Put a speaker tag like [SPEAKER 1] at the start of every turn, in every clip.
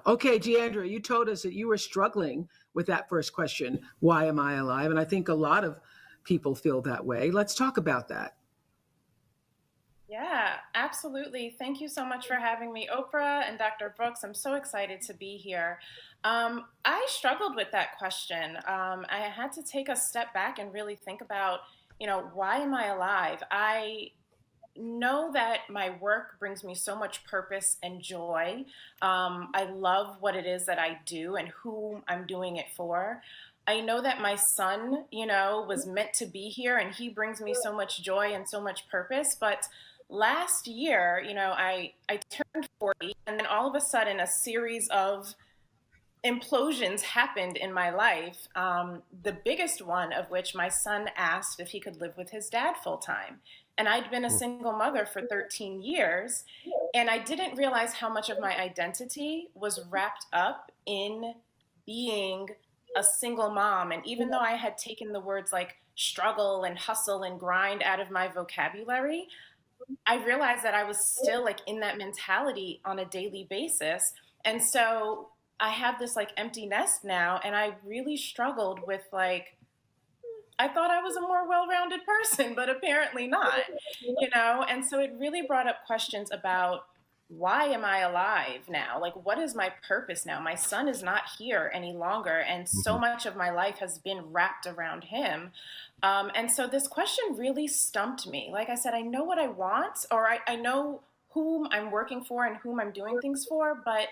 [SPEAKER 1] Okay, Deandra, you told us that you were struggling with that first question, why am I alive? And I think a lot of people feel that way. Let's talk about that.
[SPEAKER 2] Yeah, absolutely. Thank you so much for having me, Oprah and Dr. Brooks. I'm so excited to be here. I struggled with that question. I had to take a step back and really think about, why am I alive? I know that my work brings me so much purpose and joy. I love what it is that I do and who I'm doing it for. I know that my son, was meant to be here and he brings me so much joy and so much purpose. But last year, I turned 40 and then all of a sudden a series of implosions happened in my life. The biggest one of which my son asked if he could live with his dad full time. And I'd been a single mother for 13 years. And I didn't realize how much of my identity was wrapped up in being a single mom. And even though I had taken the words like struggle and hustle and grind out of my vocabulary, I realized that I was still like in that mentality on a daily basis. And so I have this like empty nest now, and I really struggled with like, I thought I was a more well rounded person, but apparently not, And so it really brought up questions about why am I alive now? Like, what is my purpose now? My son is not here any longer, and so
[SPEAKER 3] Mhm.
[SPEAKER 2] much of my life has been wrapped around him. And so this question really stumped me. Like I said, I know what I want, or I know whom I'm working for and whom I'm doing things for, but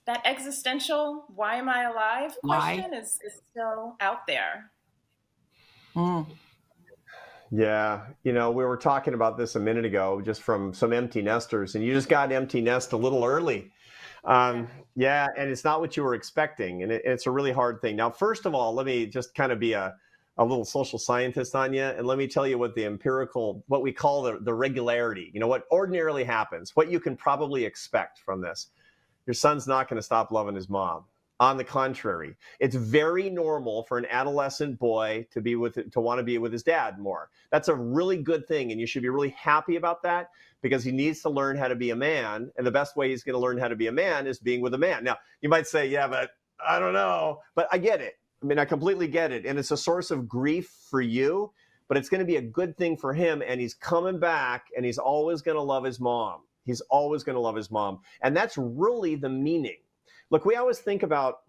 [SPEAKER 2] that existential, why am I alive
[SPEAKER 1] Why?
[SPEAKER 2] question is still out there.
[SPEAKER 1] Mm.
[SPEAKER 3] Yeah, we were talking about this a minute ago, just from some empty nesters, and you just got empty nest a little early.
[SPEAKER 2] Yeah.
[SPEAKER 3] Um, yeah, and it's not what you were expecting, and it's a really hard thing. Now, first of all, let me just kind of be a little social scientist on you, and let me tell you what the empirical, what we call the regularity, what ordinarily happens, what you can probably expect from this. Your son's not going to stop loving his mom. On the contrary, it's very normal for an adolescent boy to want to be with his dad more. That's a really good thing, and you should be really happy about that because he needs to learn how to be a man, and the best way he's going to learn how to be a man is being with a man. Now, you might say, "Yeah, but I don't know," but I get it. I mean, I completely get it, and it's a source of grief for you, but it's going to be a good thing for him, and he's coming back, and he's always going to love his mom. He's always going to love his mom, and that's really the meaning. Look, we think about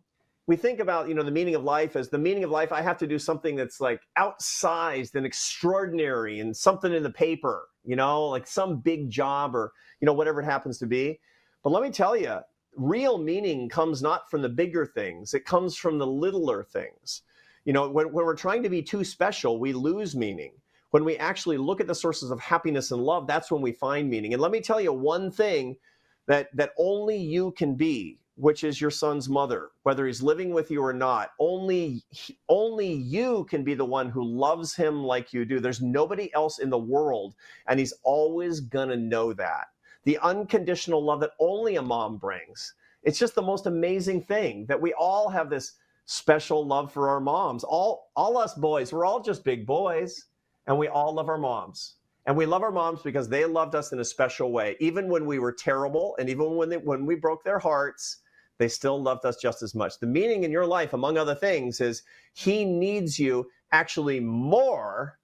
[SPEAKER 3] the meaning of life as the meaning of life. I have to do something that's like outsized and extraordinary and something in the paper, like some big job or whatever it happens to be. But let me tell you, real meaning comes not from the bigger things, it comes from the littler things. When we're trying to be too special, we lose meaning. When we actually look at the sources of happiness and love, that's when we find meaning. And let me tell you one thing that only you can be, which is your son's mother, whether he's living with you or not. Only you can be the one who loves him like you do. There's nobody else in the world, and he's always gonna know that. The unconditional love that only a mom brings. It's just the most amazing thing that we all have this special love for our moms. All us boys, we're all just big boys, and we all love our moms. And we love our moms because they loved us in a special way. Even when we were terrible and even when we broke their hearts, they still loved us just as much. The meaning in your life, among other things, is he needs you actually more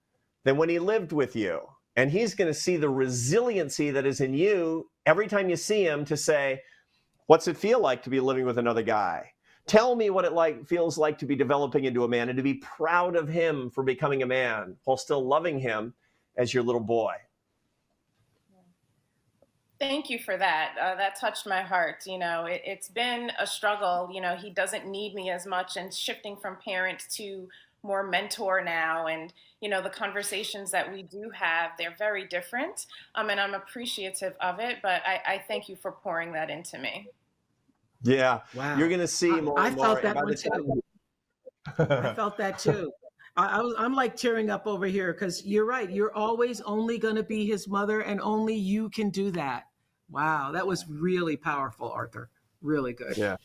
[SPEAKER 3] than when he lived with you. And he's going to see the resiliency that is in you every time you see him to say, what's it feel like to be living with another guy? Tell me what it feels like to be developing into a man and to be proud of him for becoming a man while still loving him as your little boy.
[SPEAKER 2] Thank you for that. That touched my heart. It's been a struggle. He doesn't need me as much, and shifting from parent to more mentor now. And, the conversations that we do have, they're very different. And I'm appreciative of it, but I thank you for pouring that into me.
[SPEAKER 3] Yeah, you're
[SPEAKER 1] Wow.
[SPEAKER 3] going to see more
[SPEAKER 1] I
[SPEAKER 3] and more.
[SPEAKER 1] felt
[SPEAKER 3] And
[SPEAKER 1] that
[SPEAKER 3] by
[SPEAKER 1] one
[SPEAKER 3] the
[SPEAKER 1] too. I
[SPEAKER 3] time,
[SPEAKER 1] felt that too. I'm like tearing up over here because you're right. You're always only going to be his mother, and only you can do that. Wow, that was really powerful, Arthur. Really good.
[SPEAKER 3] yeah.